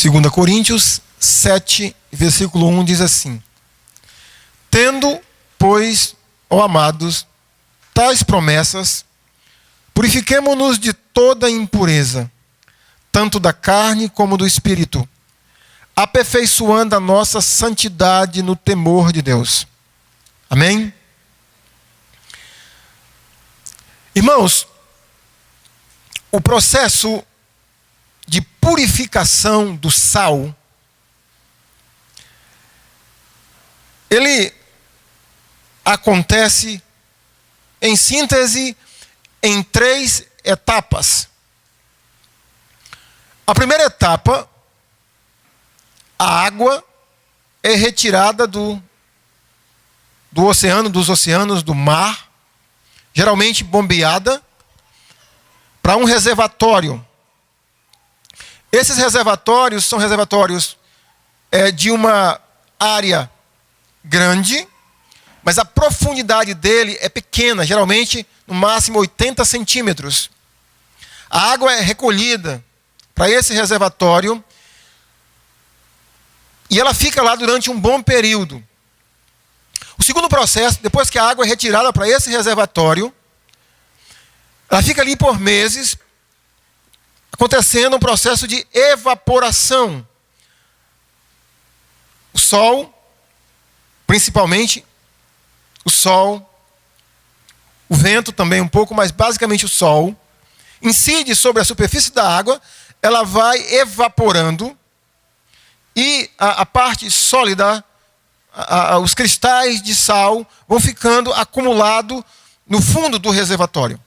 2 Coríntios 7, versículo 1 diz assim: Tendo, pois, ó amados, tais promessas, purifiquemo-nos de toda impureza, tanto da carne como do espírito, aperfeiçoando a nossa santidade no temor de Deus. Amém? Irmãos, o processo de purificação do sal, ele acontece, em síntese, em 3 etapas. A primeira etapa, a água é retirada do oceano, dos oceanos, do mar, geralmente bombeada, para um reservatório. Esses reservatórios são reservatórios de uma área grande, mas a profundidade dele é pequena, geralmente no máximo 80 centímetros. A água é recolhida para esse reservatório e ela fica lá durante um bom período. O segundo processo, depois que a água é retirada para esse reservatório, ela fica ali por meses, acontecendo um processo de evaporação. O sol, principalmente o sol, o vento também um pouco, mas basicamente o sol, incide sobre a superfície da água, ela vai evaporando e a parte sólida, os cristais de sal vão ficando acumulados no fundo do reservatório.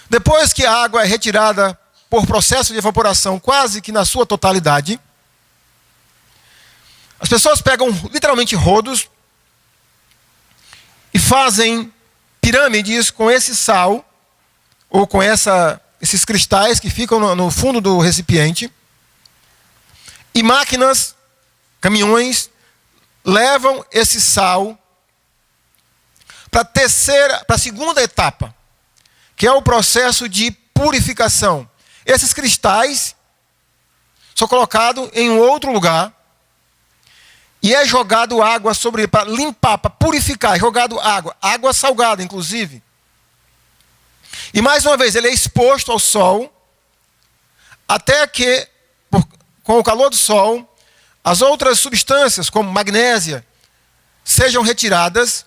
Depois que a água é retirada por processo de evaporação quase que na sua totalidade, as pessoas pegam literalmente rodos e fazem pirâmides com esse sal, ou com esses cristais que ficam no fundo do recipiente, e máquinas, caminhões, levam esse sal para a segunda etapa, que é o processo de purificação. Esses cristais são colocados em um outro lugar e é jogado água sobre ele para limpar, para purificar, é jogado água salgada inclusive. E mais uma vez ele é exposto ao sol até que, com o calor do sol, as outras substâncias, como magnésia, sejam retiradas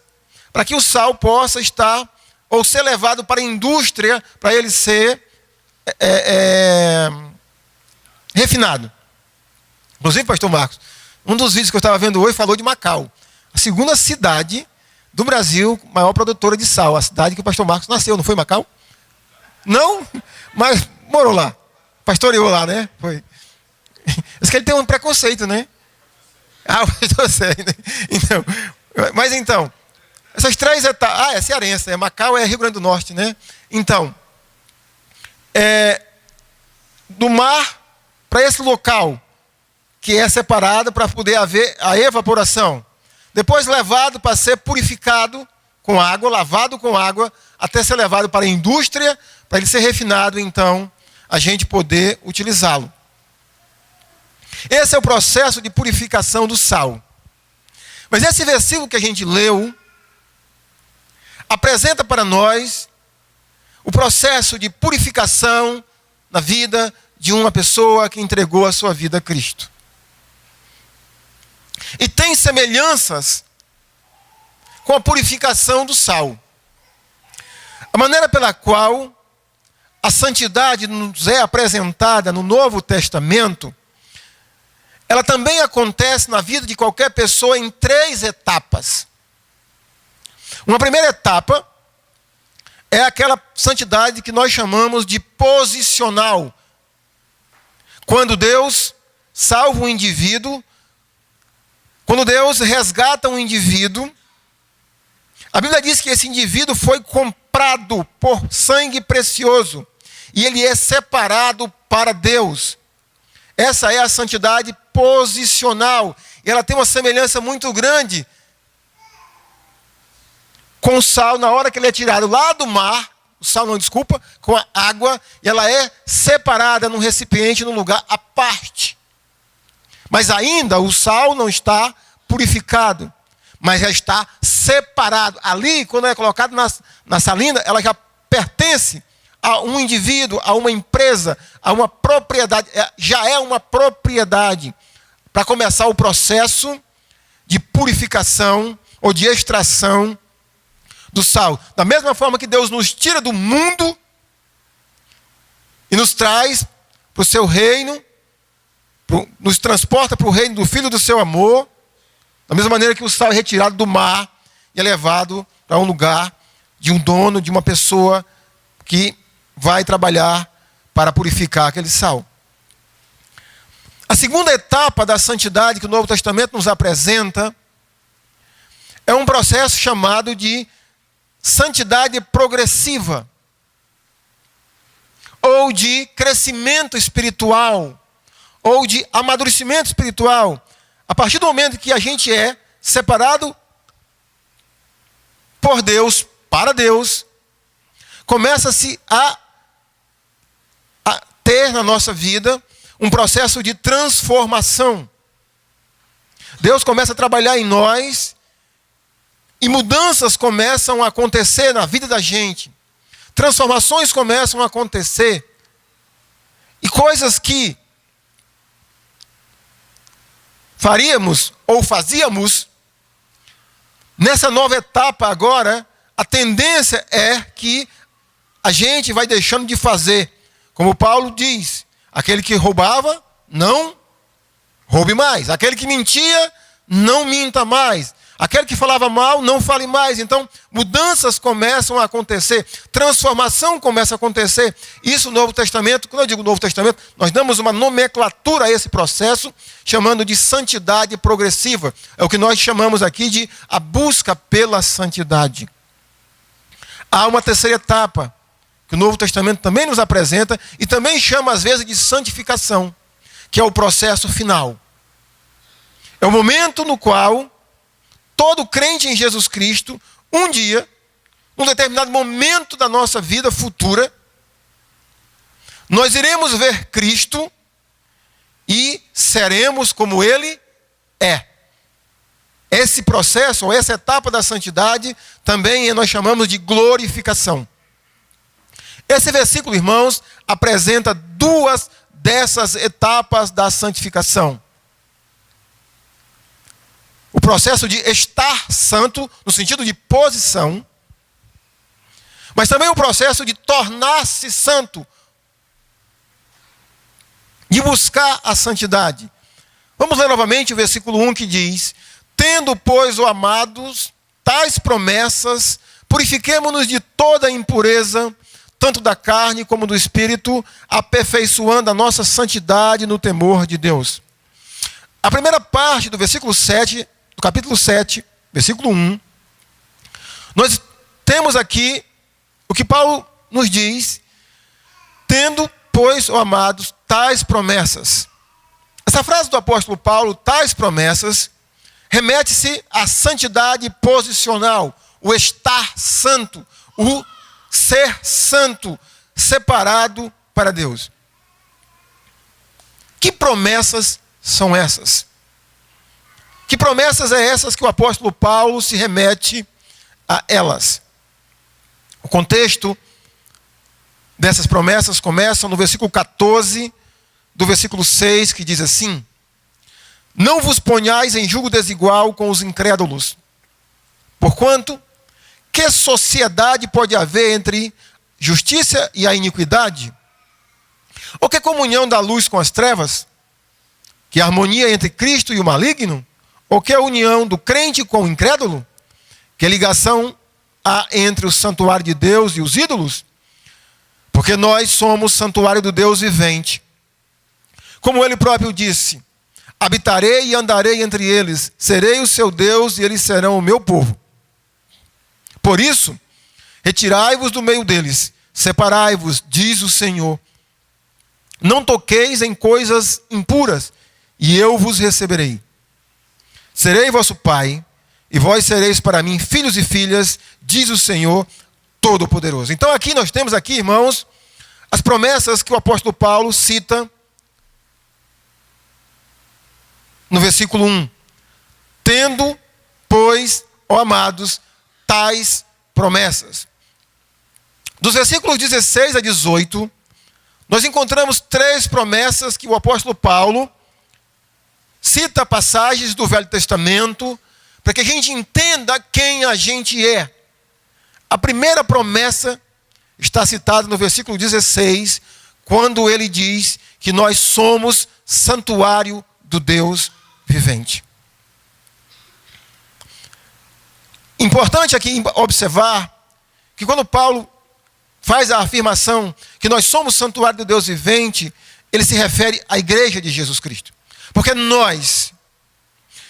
para que o sal possa estar ou ser levado para a indústria para ele ser refinado. Inclusive, pastor Marcos, um dos vídeos que eu estava vendo hoje falou de Macau, a segunda cidade do Brasil, maior produtora de sal, a cidade que o pastor Marcos nasceu, não foi Macau? Não, mas morou lá, pastoreou lá, né? Foi. Diz que ele tem um preconceito, né? Eu sei, né? Então, mas então, essas 3 etapas... é cearense, Macau é Rio Grande do Norte, né? Então, do mar para esse local, que é separado para poder haver a evaporação. Depois levado para ser purificado com água, lavado com água, até ser levado para a indústria, para ele ser refinado, então, a gente poder utilizá-lo. Esse é o processo de purificação do sal. Mas esse versículo que a gente leu apresenta para nós o processo de purificação na vida de uma pessoa que entregou a sua vida a Cristo. E tem semelhanças com a purificação do sal. A maneira pela qual a santidade nos é apresentada no Novo Testamento, ela também acontece na vida de qualquer pessoa em 3 etapas. Uma primeira etapa é aquela santidade que nós chamamos de posicional. Quando Deus salva um indivíduo, quando Deus resgata um indivíduo, a Bíblia diz que esse indivíduo foi comprado por sangue precioso e ele é separado para Deus. Essa é a santidade posicional. E ela tem uma semelhança muito grande com o sal na hora que ele é tirado lá do mar, o sal não, desculpa, com a água, e ela é separada num recipiente, num lugar à parte. Mas ainda o sal não está purificado, mas já está separado. Ali, quando é colocado na salina, ela já pertence a um indivíduo, a uma empresa, a uma propriedade, já é uma propriedade, para começar o processo de purificação ou de extração do sal. Da mesma forma que Deus nos tira do mundo e nos traz para o seu reino, nos transporta para o reino do Filho do seu amor, da mesma maneira que o sal é retirado do mar e é levado para um lugar de um dono, de uma pessoa que vai trabalhar para purificar aquele sal. A segunda etapa da santidade que o Novo Testamento nos apresenta é um processo chamado de santidade progressiva, ou de crescimento espiritual, ou de amadurecimento espiritual. A partir do momento que a gente é separado por Deus, para Deus, começa-se a ter na nossa vida um processo de transformação. Deus começa a trabalhar em nós e mudanças começam a acontecer na vida da gente. Transformações começam a acontecer. E coisas que faríamos ou fazíamos, nessa nova etapa agora, a tendência é que a gente vai deixando de fazer. Como Paulo diz, aquele que roubava, não roube mais. Aquele que mentia, não minta mais. Aquele que falava mal, não fale mais. Então, mudanças começam a acontecer. Transformação começa a acontecer. Isso no Novo Testamento, quando eu digo Novo Testamento, nós damos uma nomenclatura a esse processo, chamando de santidade progressiva. É o que nós chamamos aqui de a busca pela santidade. Há uma terceira etapa, que o Novo Testamento também nos apresenta, e também chama às vezes de santificação, que é o processo final. É o momento no qual todo crente em Jesus Cristo, um dia, num determinado momento da nossa vida futura, nós iremos ver Cristo e seremos como Ele é. Esse processo, ou essa etapa da santidade, também nós chamamos de glorificação. Esse versículo, irmãos, apresenta duas dessas etapas da santificação. O processo de estar santo, no sentido de posição, mas também o processo de tornar-se santo, de buscar a santidade. Vamos ler novamente o versículo 1 que diz: tendo, pois, ó amados, tais promessas, purifiquemo-nos de toda impureza, tanto da carne como do espírito, aperfeiçoando a nossa santidade no temor de Deus. A primeira parte do versículo 7, do capítulo 7, versículo 1, nós temos aqui o que Paulo nos diz: tendo, pois, ó amados, tais promessas. Essa frase do apóstolo Paulo, tais promessas, remete-se à santidade posicional, o estar santo, o ser santo, separado para Deus. Que promessas são essas? Que promessas é essas que o apóstolo Paulo se remete a elas? O contexto dessas promessas começa no versículo 14 do versículo 6, que diz assim: não vos ponhais em julgo desigual com os incrédulos, porquanto que sociedade pode haver entre justiça e a iniquidade? Ou que comunhão da luz com as trevas? Que harmonia entre Cristo e o maligno? Ou que a união do crente com o incrédulo? Que ligação há entre o santuário de Deus e os ídolos? Porque nós somos santuário do Deus vivente. Como ele próprio disse: habitarei e andarei entre eles, serei o seu Deus e eles serão o meu povo. Por isso, retirai-vos do meio deles, separai-vos, diz o Senhor. Não toqueis em coisas impuras, e eu vos receberei. Serei vosso pai, e vós sereis para mim filhos e filhas, diz o Senhor Todo-Poderoso. Então aqui nós temos aqui, irmãos, as promessas que o apóstolo Paulo cita no versículo 1. Tendo, pois, ó amados, tais promessas. Dos versículos 16 a 18, nós encontramos 3 promessas que o apóstolo Paulo cita passagens do Velho Testamento para que a gente entenda quem a gente é. A primeira promessa está citada no versículo 16, quando ele diz que nós somos santuário do Deus vivente. Importante aqui observar que quando Paulo faz a afirmação que nós somos santuário do Deus vivente, ele se refere à igreja de Jesus Cristo. Porque nós,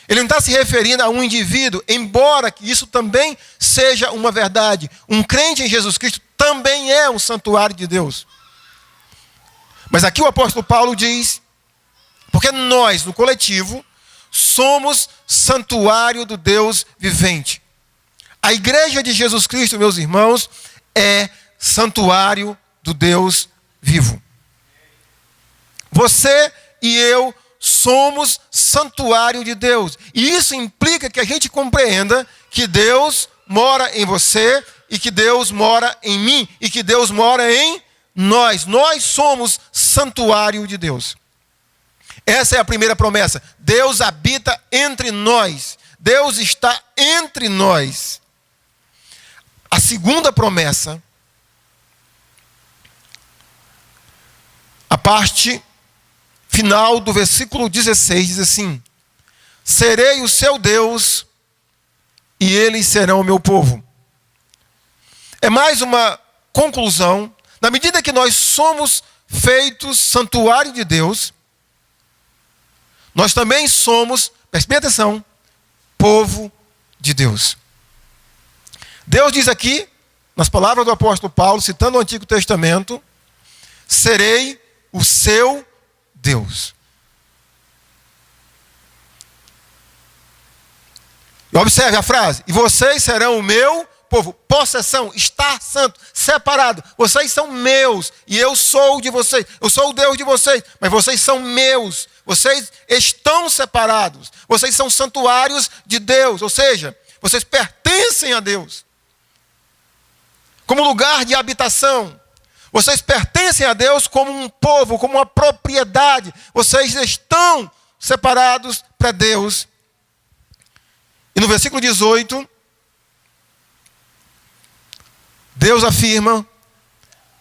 ele não está se referindo a um indivíduo, embora que isso também seja uma verdade. Um crente em Jesus Cristo também é um santuário de Deus. Mas aqui o apóstolo Paulo diz, porque nós, no coletivo, somos santuário do Deus vivente. A igreja de Jesus Cristo, meus irmãos, é santuário do Deus vivo. Você e eu somos santuário de Deus. E isso implica que a gente compreenda que Deus mora em você e que Deus mora em mim e que Deus mora em nós. Nós somos santuário de Deus. Essa é a primeira promessa. Deus habita entre nós. Deus está entre nós. A segunda promessa, a parte final do versículo 16 diz assim: serei o seu Deus e eles serão o meu povo. É mais uma conclusão. Na medida que nós somos feitos santuário de Deus, nós também somos, preste bem atenção, povo de Deus. Deus diz aqui, nas palavras do apóstolo Paulo, citando o Antigo Testamento, serei o seu Deus. E observe a frase: e vocês serão o meu povo. Possessão, estar santo, separado. Vocês são meus e eu sou de vocês. Eu sou o Deus de vocês, mas vocês são meus. Vocês estão separados. Vocês são santuários de Deus, ou seja, vocês pertencem a Deus. Como lugar de habitação. Vocês pertencem a Deus como um povo, como uma propriedade. Vocês estão separados para Deus. E no versículo 18, Deus afirma: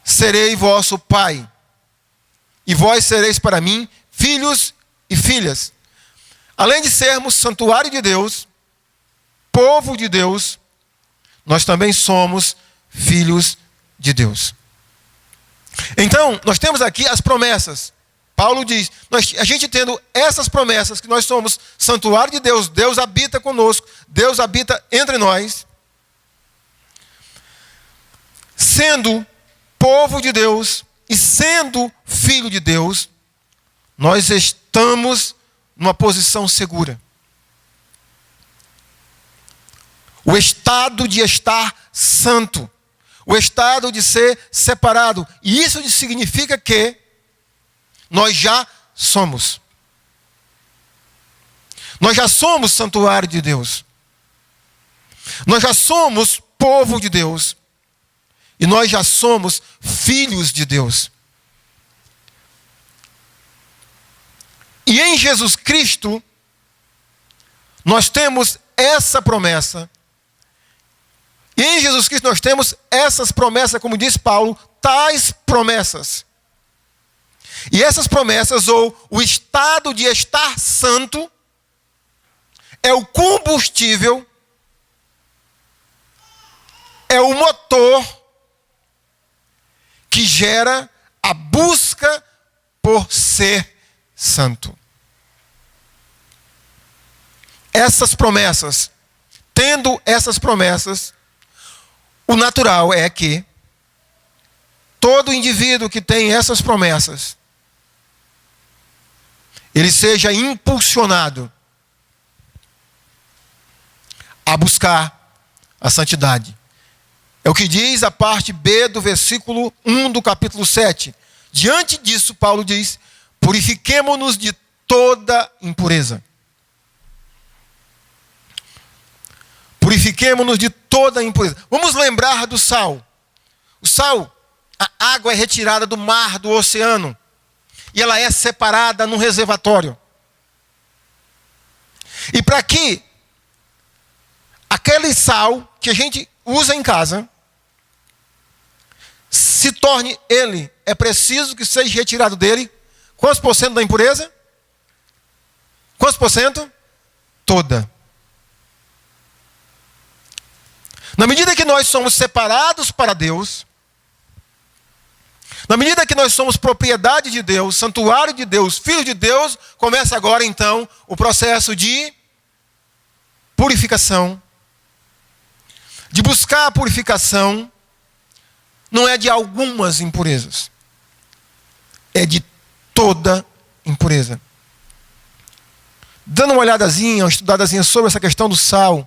serei vosso pai, e vós sereis para mim filhos e filhas. Além de sermos santuário de Deus, povo de Deus, nós também somos filhos de Deus. Então, nós temos aqui as promessas. Paulo diz, a gente tendo essas promessas, que nós somos santuário de Deus, Deus habita conosco, Deus habita entre nós, sendo povo de Deus e sendo filho de Deus, nós estamos numa posição segura. O estado de estar santo, o estado de ser separado. E isso significa que nós já somos. Nós já somos santuário de Deus. Nós já somos povo de Deus. E nós já somos filhos de Deus. E em Jesus Cristo, nós temos essa promessa. E em Jesus Cristo nós temos essas promessas, como diz Paulo, tais promessas. E essas promessas, ou o estado de estar santo, é o combustível, é o motor que gera a busca por ser santo. Essas promessas, tendo essas promessas, o natural é que todo indivíduo que tem essas promessas, ele seja impulsionado a buscar a santidade. É o que diz a parte B do versículo 1 do capítulo 7. Diante disso, Paulo diz: purifiquemo-nos de toda impureza. Purifiquemo-nos de toda impureza. Vamos lembrar do sal. O sal, a água é retirada do mar, do oceano, e ela é separada num reservatório. E para que aquele sal que a gente usa em casa se torne ele, é preciso que seja retirado dele quantos por cento da impureza? Quantos por cento? Toda. Na medida que nós somos separados para Deus, na medida que nós somos propriedade de Deus, santuário de Deus, filho de Deus, começa agora então o processo de purificação. De buscar a purificação, não é de algumas impurezas, é de toda impureza. Dando uma olhadazinha, uma estudadazinha sobre essa questão do sal,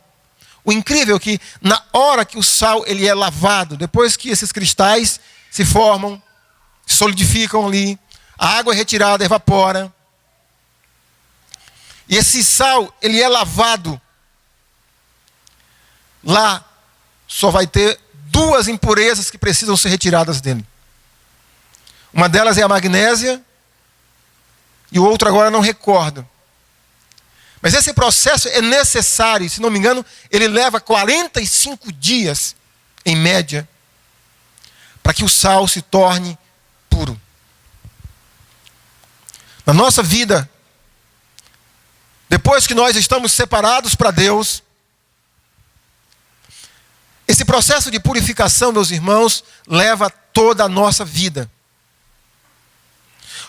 o incrível é que na hora que o sal ele é lavado, depois que esses cristais se formam, se solidificam ali, a água é retirada, evapora, e esse sal ele é lavado, lá só vai ter duas impurezas que precisam ser retiradas dele. Uma delas é a magnésia, e o outro agora não recordo. Mas esse processo é necessário, se não me engano, ele leva 45 dias, em média, para que o sal se torne puro. Na nossa vida, depois que nós estamos separados para Deus, esse processo de purificação, meus irmãos, leva toda a nossa vida.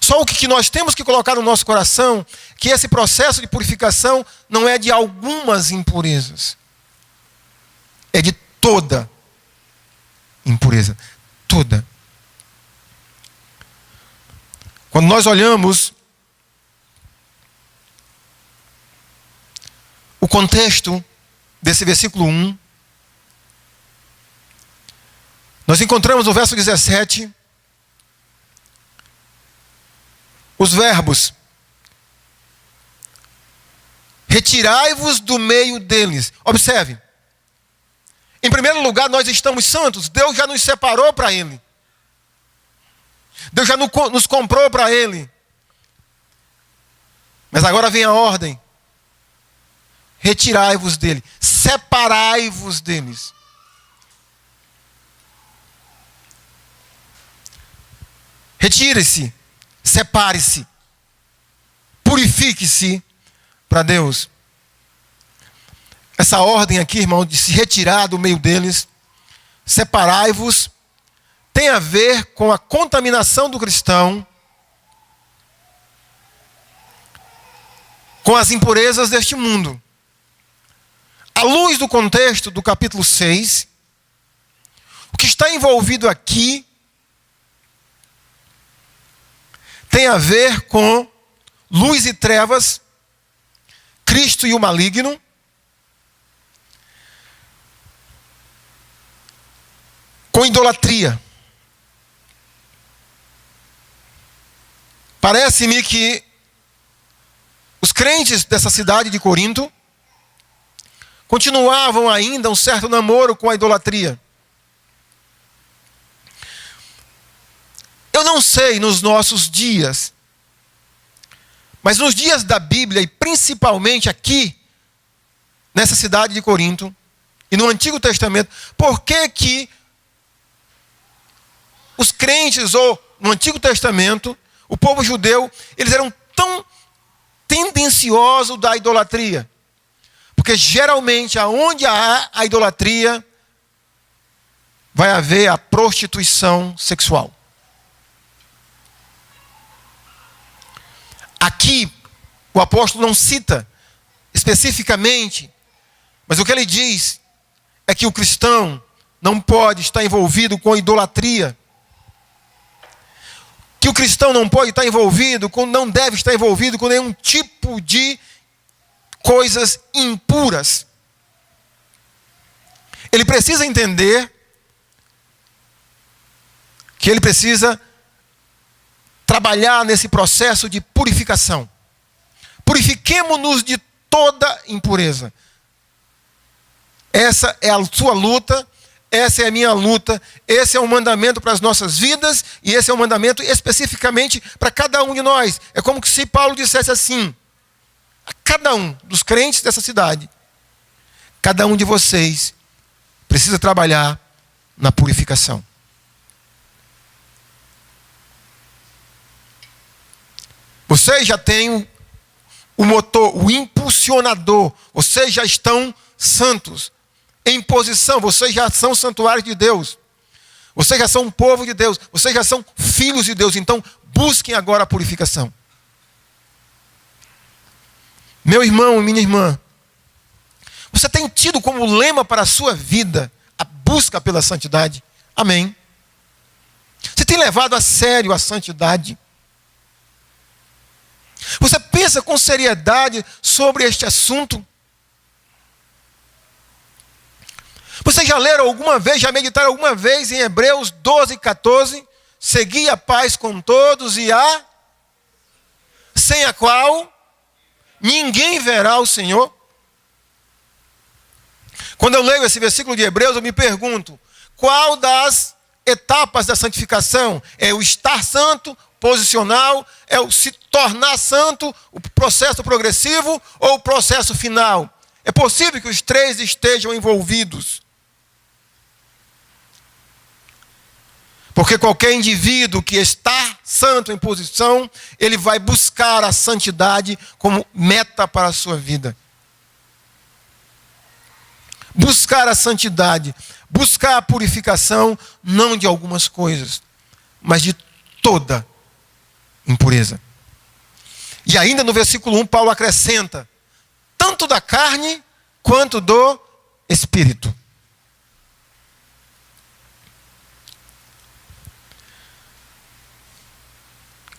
Só o que nós temos que colocar no nosso coração, que esse processo de purificação não é de algumas impurezas. É de toda impureza. Toda. Quando nós olhamos o contexto desse versículo 1, nós encontramos no verso 17 os verbos: retirai-vos do meio deles. Observe, em primeiro lugar, nós estamos santos. Deus já nos separou para Ele. Deus já nos comprou para Ele. Mas agora vem a ordem: retirai-vos dele, separai-vos deles. Retire-se, separe-se, purifique-se para Deus. Essa ordem aqui, irmão, de se retirar do meio deles, separai-vos, tem a ver com a contaminação do cristão com as impurezas deste mundo. À luz do contexto do capítulo 6, o que está envolvido aqui tem a ver com luz e trevas, Cristo e o maligno, com idolatria. Parece-me que os crentes dessa cidade de Corinto continuavam ainda um certo namoro com a idolatria. Eu não sei nos nossos dias, mas nos dias da Bíblia, e principalmente aqui, nessa cidade de Corinto, e no Antigo Testamento, por que os crentes, ou no Antigo Testamento, o povo judeu, eles eram tão tendenciosos da idolatria? Porque geralmente, aonde há a idolatria, vai haver a prostituição sexual. Aqui, o apóstolo não cita especificamente, mas o que ele diz é que o cristão não pode estar envolvido com idolatria. Que o cristão não pode estar envolvido não deve estar envolvido com nenhum tipo de coisas impuras. Ele precisa entender que ele precisa trabalhar nesse processo de purificação. Purifiquemo-nos de toda impureza. Essa é a sua luta, essa é a minha luta, esse é um mandamento para as nossas vidas, e esse é um mandamento especificamente para cada um de nós. É como se Paulo dissesse assim, a cada um dos crentes dessa cidade, cada um de vocês precisa trabalhar na purificação. Vocês já têm o motor, o impulsionador, vocês já estão santos, em posição, vocês já são santuários de Deus, vocês já são um povo de Deus, vocês já são filhos de Deus, então busquem agora a purificação. Meu irmão e minha irmã, você tem tido como lema para a sua vida a busca pela santidade? Amém. Você tem levado a sério a santidade? Você pensa com seriedade sobre este assunto? Vocês já leram alguma vez, já meditaram alguma vez em Hebreus 12:14? Segui a paz com todos e a sem a qual ninguém verá o Senhor. Quando eu leio esse versículo de Hebreus, eu me pergunto, qual das etapas da santificação? É o estar santo, posicional, é o se tornar santo, o processo progressivo ou o processo final? É possível que os três estejam envolvidos. Porque qualquer indivíduo que está santo em posição, ele vai buscar a santidade como meta para a sua vida. Buscar a santidade, buscar a purificação, não de algumas coisas, mas de toda impureza. E ainda no versículo 1, Paulo acrescenta, tanto da carne quanto do espírito.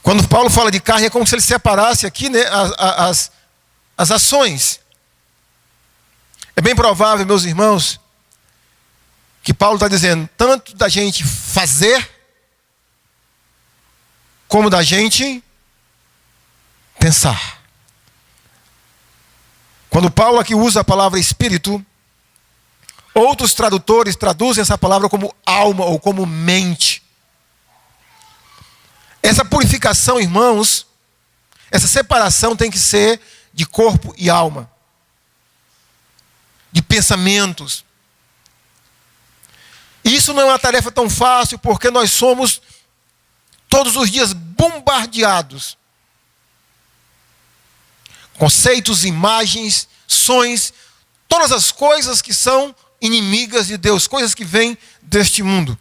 Quando Paulo fala de carne, é como se ele separasse aqui, né, as ações. É bem provável, meus irmãos, que Paulo está dizendo tanto da gente fazer, como da gente pensar. Quando Paulo aqui usa a palavra espírito, outros tradutores traduzem essa palavra como alma ou como mente. Essa purificação, irmãos, essa separação tem que ser de corpo e alma, de pensamentos. Isso não é uma tarefa tão fácil, porque nós somos todos os dias bombardeados. Conceitos, imagens, sonhos, todas as coisas que são inimigas de Deus, coisas que vêm deste mundo.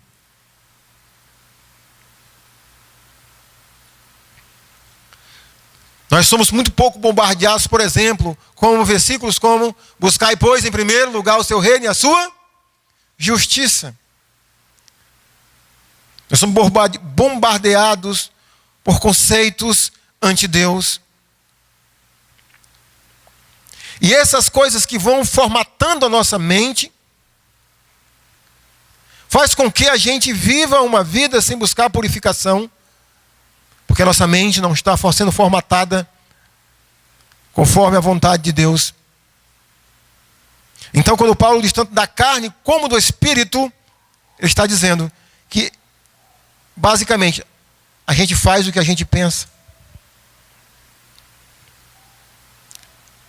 Nós somos muito pouco bombardeados, por exemplo, com versículos como buscai, pois, em primeiro lugar o seu reino e a sua justiça. Nós somos bombardeados por conceitos anti-Deus. E essas coisas que vão formatando a nossa mente, faz com que a gente viva uma vida sem buscar a purificação, porque a nossa mente não está sendo formatada conforme a vontade de Deus. Então, quando Paulo diz tanto da carne como do espírito, ele está dizendo que, basicamente, a gente faz o que a gente pensa.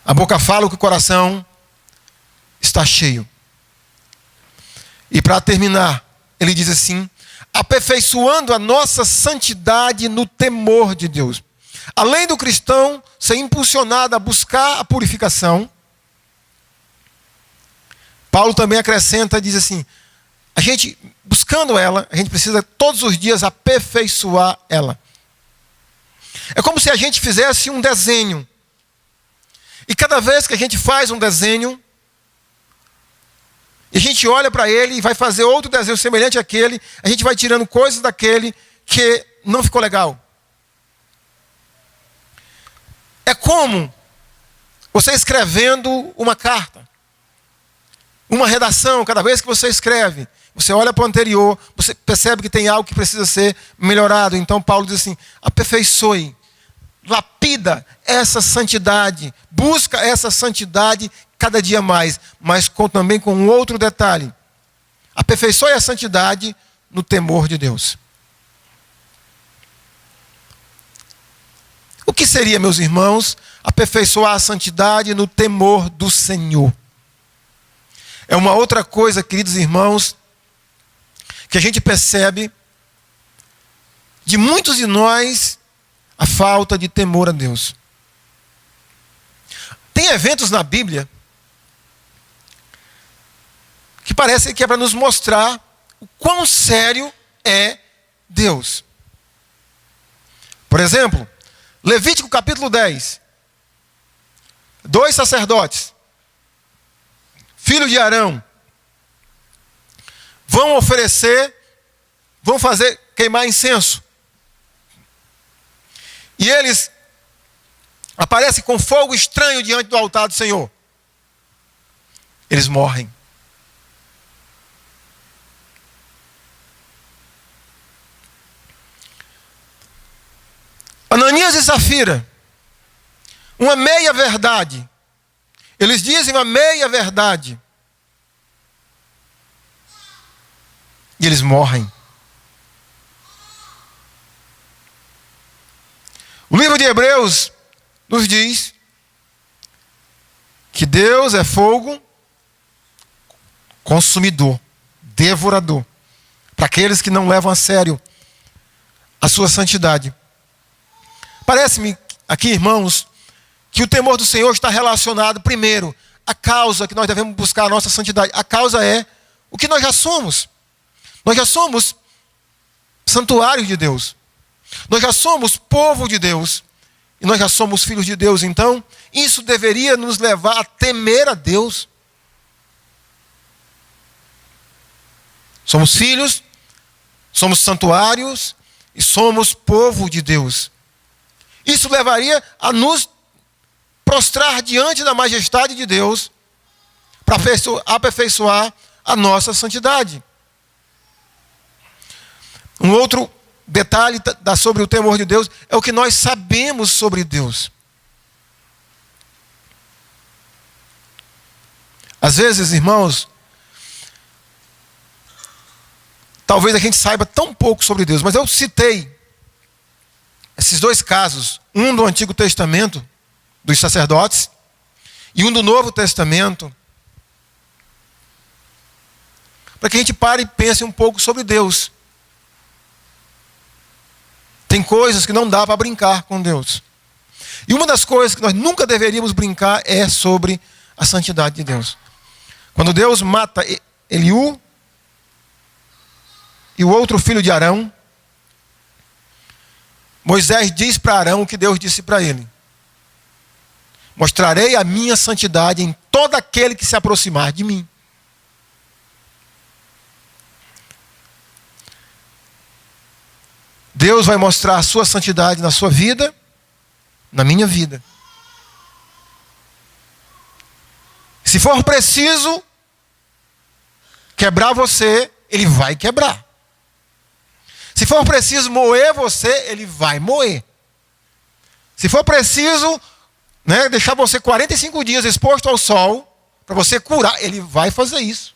A boca fala o que o coração está cheio. E para terminar, ele diz assim, aperfeiçoando a nossa santidade no temor de Deus. Além do cristão ser impulsionado a buscar a purificação, Paulo também acrescenta, diz assim, a gente, buscando ela, a gente precisa todos os dias aperfeiçoar ela. É como se a gente fizesse um desenho. E cada vez que a gente faz um desenho, e a gente olha para ele e vai fazer outro desenho semelhante àquele, a gente vai tirando coisas daquele que não ficou legal. É como você escrevendo uma carta, uma redação. Cada vez que você escreve, você olha para o anterior, você percebe que tem algo que precisa ser melhorado. Então Paulo diz assim: aperfeiçoe, lapida essa santidade, busca essa santidade cada dia mais, mas também com um outro detalhe: aperfeiçoe a santidade no temor de Deus. O que seria, meus irmãos, aperfeiçoar a santidade no temor do Senhor? É uma outra coisa, queridos irmãos, que a gente percebe de muitos de nós, a falta de temor a Deus. Tem eventos na Bíblia que parecem que é para nos mostrar o quão sério é Deus. Por exemplo, Levítico capítulo 10. 2 sacerdotes, filho de Arão, vão fazer queimar incenso. E eles aparecem com fogo estranho diante do altar do Senhor. Eles morrem. Ananias e Safira, uma meia verdade. Eles dizem uma meia verdade. E eles morrem. O livro de Hebreus nos diz que Deus é fogo consumidor, devorador, para aqueles que não levam a sério a sua santidade. Parece-me aqui, irmãos, que o temor do Senhor está relacionado, primeiro, à causa que nós devemos buscar a nossa santidade. A causa é o que nós já somos. Nós já somos santuário de Deus. Nós já somos povo de Deus. E nós já somos filhos de Deus. Então, isso deveria nos levar a temer a Deus. Somos filhos, somos santuários e somos povo de Deus. Isso levaria a nos prostrar diante da majestade de Deus para aperfeiçoar a nossa santidade. Um outro detalhe sobre o temor de Deus é o que nós sabemos sobre Deus. Às vezes, irmãos, talvez a gente saiba tão pouco sobre Deus, mas eu citei esses dois casos, um do Antigo Testamento, dos sacerdotes, e um do Novo Testamento, para que a gente pare e pense um pouco sobre Deus. Tem coisas que não dá para brincar com Deus. E uma das coisas que nós nunca deveríamos brincar é sobre a santidade de Deus. Quando Deus mata Eliú e o outro filho de Arão, Moisés diz para Arão o que Deus disse para ele: mostrarei a minha santidade em todo aquele que se aproximar de mim. Deus vai mostrar a sua santidade na sua vida, na minha vida. Se for preciso quebrar você, Ele vai quebrar. Se for preciso moer você, Ele vai moer. Se for preciso, deixar você 45 dias exposto ao sol, para você curar, Ele vai fazer isso.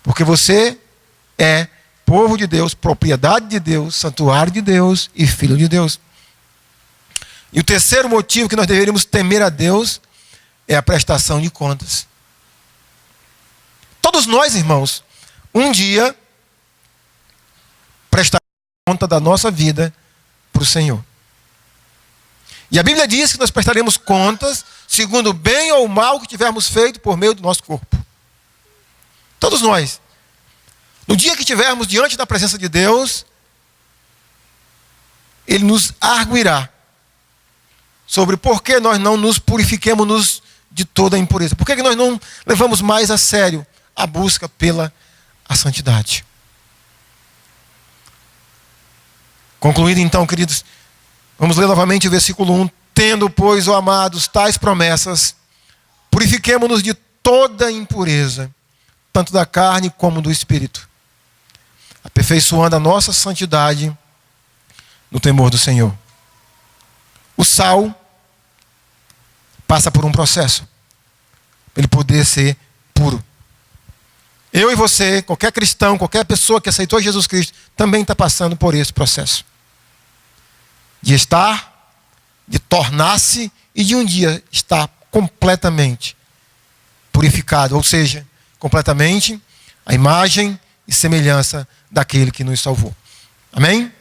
Porque você é povo de Deus, propriedade de Deus, santuário de Deus e filho de Deus. E o terceiro motivo que nós deveríamos temer a Deus é a prestação de contas. Todos nós, irmãos, um dia prestaremos conta da nossa vida para o Senhor. E a Bíblia diz que nós prestaremos contas segundo o bem ou o mal que tivermos feito por meio do nosso corpo. Todos nós. No dia que estivermos diante da presença de Deus, Ele nos arguirá sobre por que nós não nos purifiquemos de toda a impureza. Por que nós não levamos mais a sério a busca pela santidade. Concluído então, queridos, vamos ler novamente o versículo 1. Tendo, pois, ó amados, tais promessas, purifiquemo-nos de toda impureza tanto da carne como do espírito, aperfeiçoando a nossa santidade no temor do Senhor. O sal passa por um processo para ele poder ser puro. Eu e você, qualquer cristão, qualquer pessoa que aceitou Jesus Cristo, também está passando por esse processo. De estar, de tornar-se e de um dia estar completamente purificado, ou seja, completamente a imagem e semelhança daquele que nos salvou. Amém?